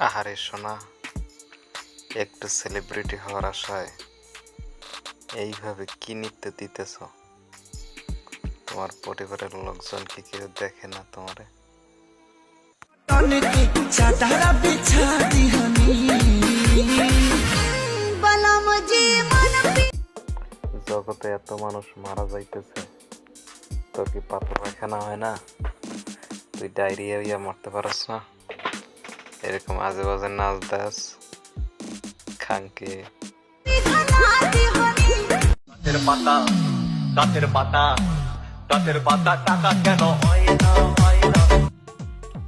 আহারে সোনা, একটু সেলিব্রিটি হওয়ার আশায় এইভাবে কি নৃত্য দিতেছ? তোমার পরিবারের লোকজন কি কেউ দেখে না তোমারে? জগতে এত মানুষ মারা যাইতেছে, তোর কি পাতলা পায়খানা হয় না? তুই ডায়রিয়া হইয়া মরতে পারস না? এরকম আজে বাজে নাচ দাস খানকে। গাছের পাতা গাছের পাতা গাছের পাতা টাকা কেন হয় না হয় না?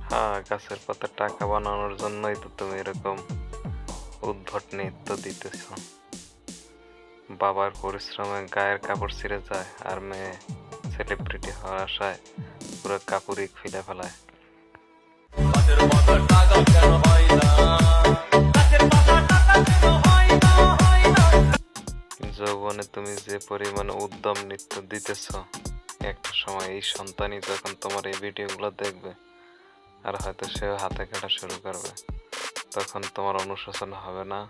হ্যাঁ, গাছের পাতা টাকা বানানোর জন্যই তো তুমি এরকম উদ্ভট নৃত্য দিতেছ। বাবার পরিশ্রমে গায়ের কাপড় ছিঁড়ে যায়, আর মেয়ে সেলিব্রিটি হওয়ার আশায় পুরো কাপড়ই খুলে ফেলায়। গাছের পাতা টাকা কেন হয় না? গাছের পাতা টাকা কেন হয় না হয় না? যৌবনে তুমি যে পরিমাণে উদ্যম নৃত্য দিতেছ, একটা সময় এই সন্তানই যখন তোমার এই ভিডিওগুলো দেখবে, আর হয়তো সেও হাতে কাটা শুরু করবে, তখন তোমার অনুশোচনা হবে না?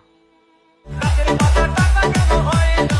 গাছের পাতা টাকা কেন হয় না?